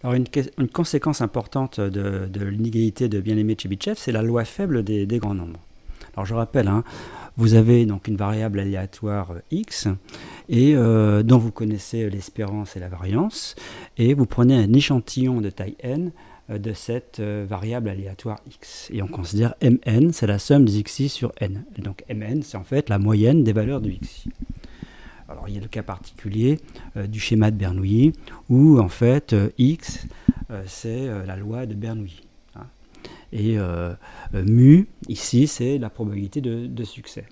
Alors une conséquence importante de l'inégalité de bien-aimé de Chebyshev, c'est la loi faible des grands nombres. Alors je rappelle, hein, vous avez donc une variable aléatoire x et dont vous connaissez l'espérance et la variance, et vous prenez un échantillon de taille n de cette variable aléatoire x. Et on considère mn, c'est la somme des xi sur n. Donc mn, c'est en fait la moyenne des valeurs du xi. Alors il y a le cas particulier du schéma de Bernoulli, où en fait x, c'est la loi de Bernoulli. Hein. Et mu, ici, c'est la probabilité de succès.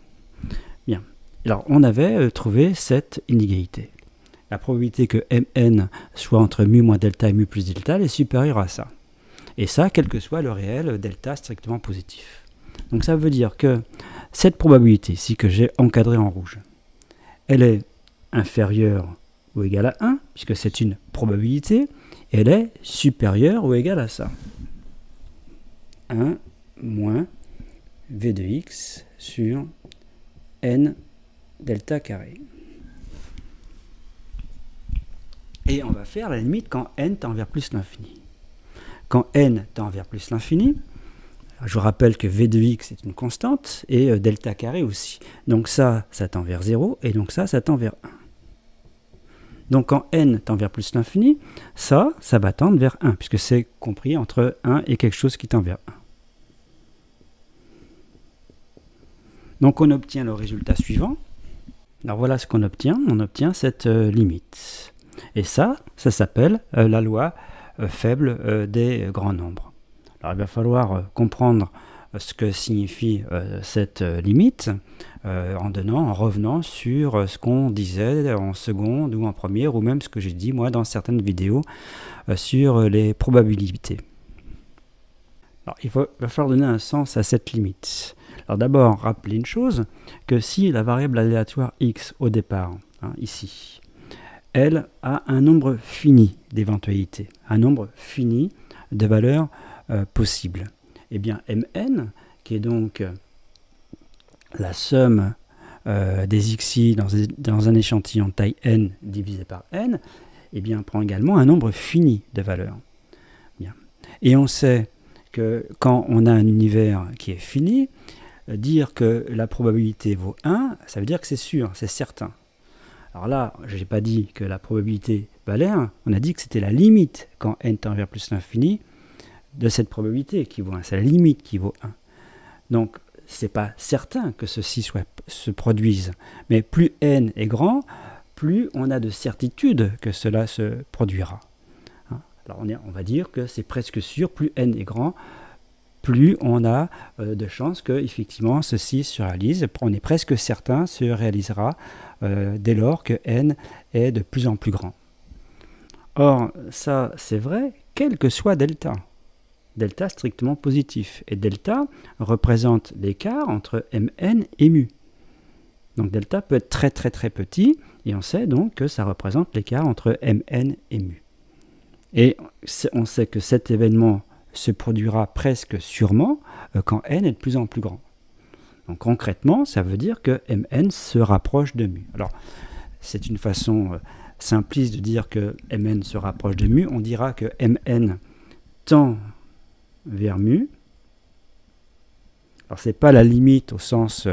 Bien. Alors on avait trouvé cette inégalité. La probabilité que mn soit entre mu moins delta et mu plus delta est supérieure à ça. Et ça, quel que soit le réel delta strictement positif. Donc ça veut dire que cette probabilité, ici que j'ai encadrée en rouge, elle est inférieure ou égale à 1, puisque c'est une probabilité, et elle est supérieure ou égale à ça. 1 moins v de x sur n delta carré. Et on va faire la limite quand n tend vers plus l'infini. Quand n tend vers plus l'infini, je vous rappelle que v de x est une constante, et delta carré aussi. Donc ça tend vers 0, et donc ça tend vers 1. Donc quand n tend vers plus l'infini, ça va tendre vers 1, puisque c'est compris entre 1 et quelque chose qui tend vers 1. Donc on obtient le résultat suivant. Alors voilà ce qu'on obtient. On obtient cette limite. Et ça s'appelle la loi faible des grands nombres. Alors il va falloir comprendre ce que signifie cette limite en revenant sur ce qu'on disait en seconde ou en première, ou même ce que j'ai dit moi dans certaines vidéos sur les probabilités. Alors il va falloir donner un sens à cette limite. Alors d'abord, rappelez une chose, que si la variable aléatoire x au départ, hein, ici, elle a un nombre fini d'éventualités, un nombre fini de valeurs possibles, eh bien mn, qui est donc la somme des xi dans un échantillon de taille n divisé par n, eh bien prend également un nombre fini de valeurs. Bien. Et on sait que quand on a un univers qui est fini, dire que la probabilité vaut 1, ça veut dire que c'est sûr, c'est certain. Alors là, je n'ai pas dit que la probabilité valait 1, on a dit que c'était la limite, quand n tend vers plus l'infini, de cette probabilité qui vaut 1, c'est la limite qui vaut 1. Donc, ce n'est pas certain que ceci se produise, mais plus n est grand, plus on a de certitude que cela se produira. Alors on va dire que c'est presque sûr, plus n est grand, plus on a de chances que effectivement ceci se réalise. On est presque certain se réalisera dès lors que n est de plus en plus grand. Or, ça c'est vrai, quel que soit delta. Delta strictement positif. Et delta représente l'écart entre mn et mu. Donc delta peut être très très très petit, et on sait donc que ça représente l'écart entre mn et mu. Et on sait que cet événement se produira presque sûrement quand n est de plus en plus grand. Donc concrètement, ça veut dire que mn se rapproche de mu. Alors, c'est une façon simpliste de dire que mn se rapproche de mu. On dira que mn tend vers mu. Alors, ce n'est pas la limite au sens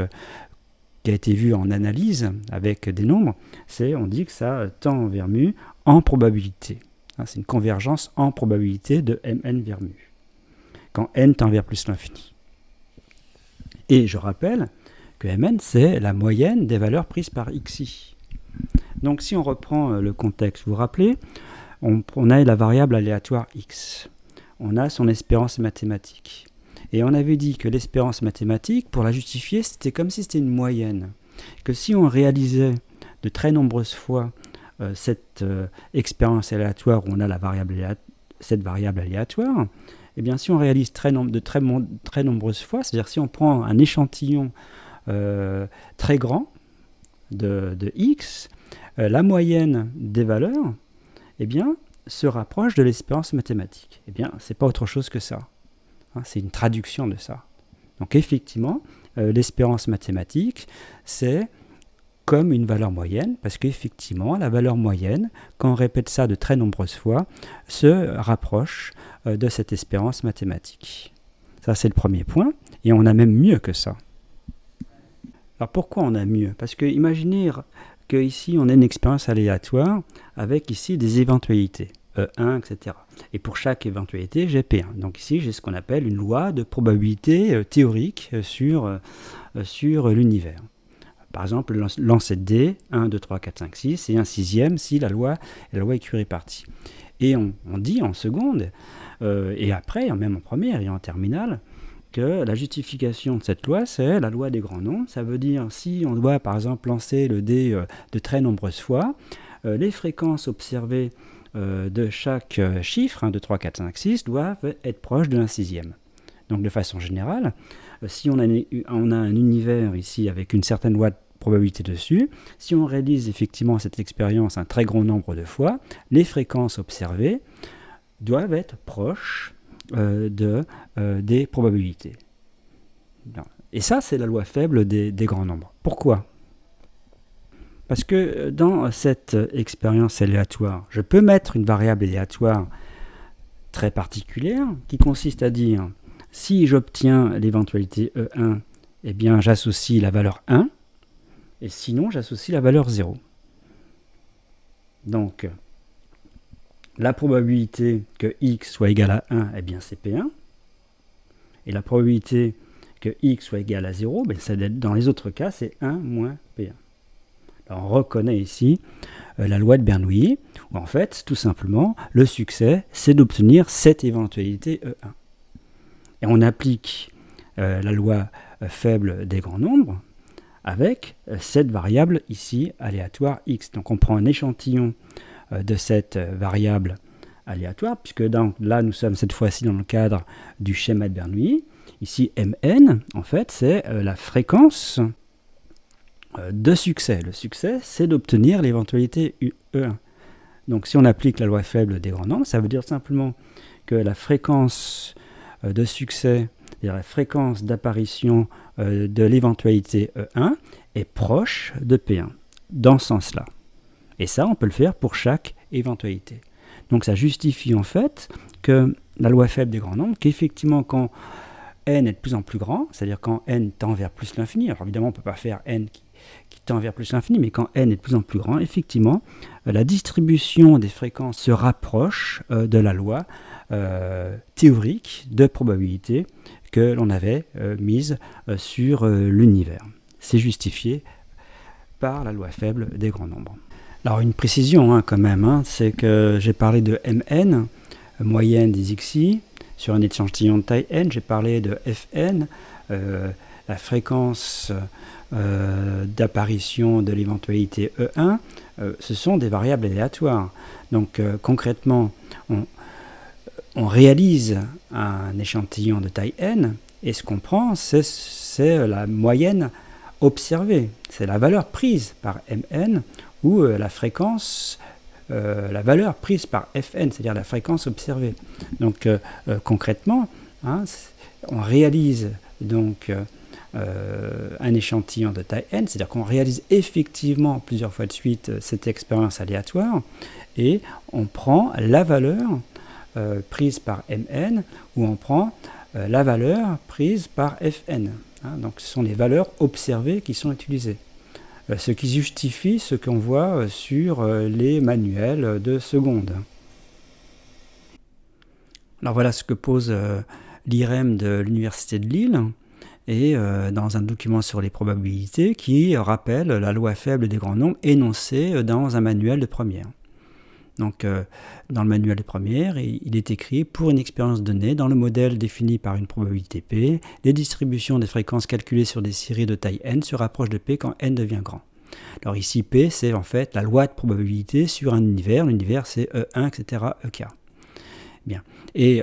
qui a été vu en analyse avec des nombres. On dit que ça tend vers mu en probabilité. C'est une convergence en probabilité de mn vers mu, quand n tend vers plus l'infini. Et je rappelle que mn, c'est la moyenne des valeurs prises par xi. Donc si on reprend le contexte, vous vous rappelez, on a la variable aléatoire x. On a son espérance mathématique. Et on avait dit que l'espérance mathématique, pour la justifier, c'était comme si c'était une moyenne. Que si on réalisait de très nombreuses fois cette expérience aléatoire où on a cette variable aléatoire, eh bien si on réalise très nombreuses fois, c'est-à-dire si on prend un échantillon très grand de x, la moyenne des valeurs eh bien, se rapproche de l'espérance mathématique. Eh bien, ce n'est pas autre chose que ça. Hein, c'est une traduction de ça. Donc effectivement, l'espérance mathématique, c'est comme une valeur moyenne, parce qu'effectivement, la valeur moyenne, quand on répète ça de très nombreuses fois, se rapproche de cette espérance mathématique. Ça, c'est le premier point, et on a même mieux que ça. Alors pourquoi on a mieux? Parce que imaginez qu'ici, on a une expérience aléatoire avec ici des éventualités, E1, etc. Et pour chaque éventualité, j'ai P1. Donc ici, j'ai ce qu'on appelle une loi de probabilité théorique sur l'univers. Par exemple, lancer de dés, 1, 2, 3, 4, 5, 6, et un sixième si la loi est Curie-Party. Et on dit en seconde, et après, même en première et en terminale, que la justification de cette loi, c'est la loi des grands nombres. Ça veut dire, si on doit par exemple lancer le dé de très nombreuses fois, les fréquences observées de chaque chiffre, 1, 2, 3, 4, 5, 6, doivent être proches de un sixième. Donc de façon générale, si on a un univers ici avec une certaine loi de probabilité dessus, si on réalise effectivement cette expérience un très grand nombre de fois, les fréquences observées doivent être proches des probabilités. Et ça, c'est la loi faible des grands nombres. Pourquoi? Parce que dans cette expérience aléatoire, je peux mettre une variable aléatoire très particulière qui consiste à dire si j'obtiens l'éventualité E1, eh bien j'associe la valeur 1, et sinon j'associe la valeur 0. Donc, la probabilité que x soit égal à 1, eh bien c'est P1. Et la probabilité que x soit égal à 0, dans les autres cas, c'est 1 moins P1. Alors, on reconnaît ici la loi de Bernoulli, où en fait, tout simplement, le succès, c'est d'obtenir cette éventualité E1. Et on applique la loi faible des grands nombres avec cette variable ici, aléatoire x. Donc on prend un échantillon de cette variable aléatoire, puisque là nous sommes cette fois-ci dans le cadre du schéma de Bernoulli. Ici Mn, en fait, c'est la fréquence de succès. Le succès, c'est d'obtenir l'éventualité E1. Donc si on applique la loi faible des grands nombres, ça veut dire simplement que la fréquence de succès, c'est-à-dire la fréquence d'apparition de l'éventualité E1, est proche de P1, dans ce sens-là. Et ça, on peut le faire pour chaque éventualité. Donc ça justifie en fait que la loi faible des grands nombres, qu'effectivement quand n est de plus en plus grand, c'est-à-dire quand n tend vers plus l'infini, alors évidemment on ne peut pas faire n qui tend vers plus l'infini, mais quand n est de plus en plus grand, effectivement, la distribution des fréquences se rapproche de la loi théorique de probabilité que l'on avait mise sur l'univers. C'est justifié par la loi faible des grands nombres. Alors une précision quand même, c'est que j'ai parlé de Mn, moyenne des xi, sur un échantillon de taille n, j'ai parlé de Fn, la fréquence d'apparition de l'éventualité E1, ce sont des variables aléatoires. Donc concrètement, on réalise un échantillon de taille n, et ce qu'on prend, c'est la moyenne observée, c'est la valeur prise par Mn, ou la fréquence, la valeur prise par Fn, c'est-à-dire la fréquence observée. Donc concrètement, on réalise donc un échantillon de taille n, c'est-à-dire qu'on réalise effectivement plusieurs fois de suite cette expérience aléatoire, et on prend la valeur prise par Mn, ou on prend la valeur prise par Fn. Donc ce sont les valeurs observées qui sont utilisées. Ce qui justifie ce qu'on voit sur les manuels de seconde. Alors voilà ce que pose l'IREM de l'Université de Lille, et dans un document sur les probabilités qui rappelle la loi faible des grands nombres énoncée dans un manuel de première. Donc dans le manuel de première, il est écrit: pour une expérience donnée, dans le modèle défini par une probabilité P, les distributions des fréquences calculées sur des séries de taille n se rapprochent de P quand n devient grand. Alors ici, P, c'est en fait la loi de probabilité sur un univers. L'univers, c'est E1, etc., EK. Bien. Et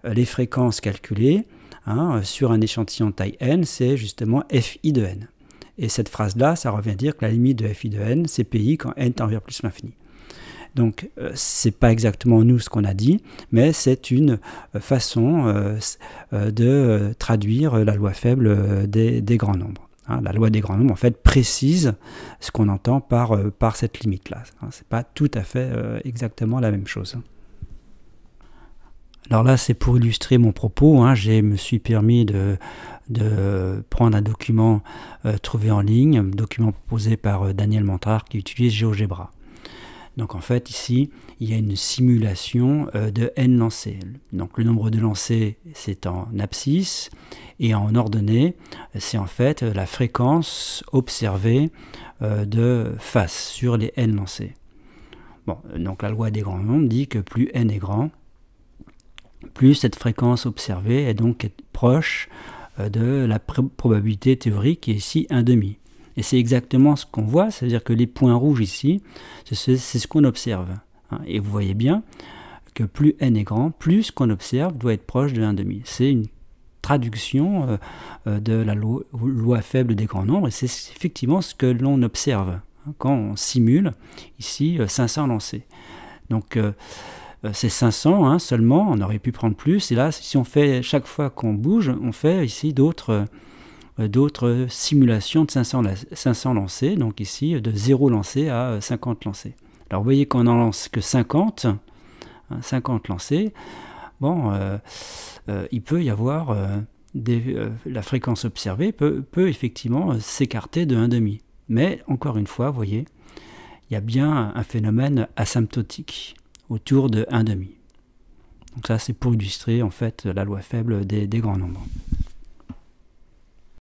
les fréquences calculées sur un échantillon de taille n, c'est justement Fi de n. Et cette phrase-là, ça revient à dire que la limite de Fi de n, c'est Pi quand n tend vers plus l'infini. Donc, c'est pas exactement nous ce qu'on a dit, mais c'est une façon de traduire la loi faible des grands nombres. Hein, la loi des grands nombres, en fait, précise ce qu'on entend par cette limite-là. Hein, c'est pas tout à fait exactement la même chose. Alors là, c'est pour illustrer mon propos. Hein, je me suis permis de prendre un document trouvé en ligne, un document proposé par Daniel Montrard qui utilise GeoGebra. Donc en fait, ici, il y a une simulation de n lancers. Donc le nombre de lancers, c'est en abscisse, et en ordonnée, c'est en fait la fréquence observée de face sur les n lancers. Bon, donc la loi des grands nombres dit que plus n est grand, plus cette fréquence observée est donc proche de la probabilité théorique qui est ici 1,5. Et c'est exactement ce qu'on voit, c'est-à-dire que les points rouges ici, c'est ce qu'on observe. Hein. Et vous voyez bien que plus n est grand, plus ce qu'on observe doit être proche de 1,5. C'est une traduction de la loi faible des grands nombres, et c'est effectivement ce que l'on observe hein, quand on simule ici 500 lancers. Donc c'est 500 hein, seulement, on aurait pu prendre plus, et là si on fait chaque fois qu'on bouge, on fait ici d'autres simulations de 500 lancers, donc ici de 0 lancés à 50 lancés. Alors vous voyez qu'on n'en lance que 50, hein, 50 lancés, bon, il peut y avoir la fréquence observée peut effectivement s'écarter de 1,5. Mais encore une fois, vous voyez, il y a bien un phénomène asymptotique autour de 1,5. Donc ça c'est pour illustrer en fait la loi faible des grands nombres.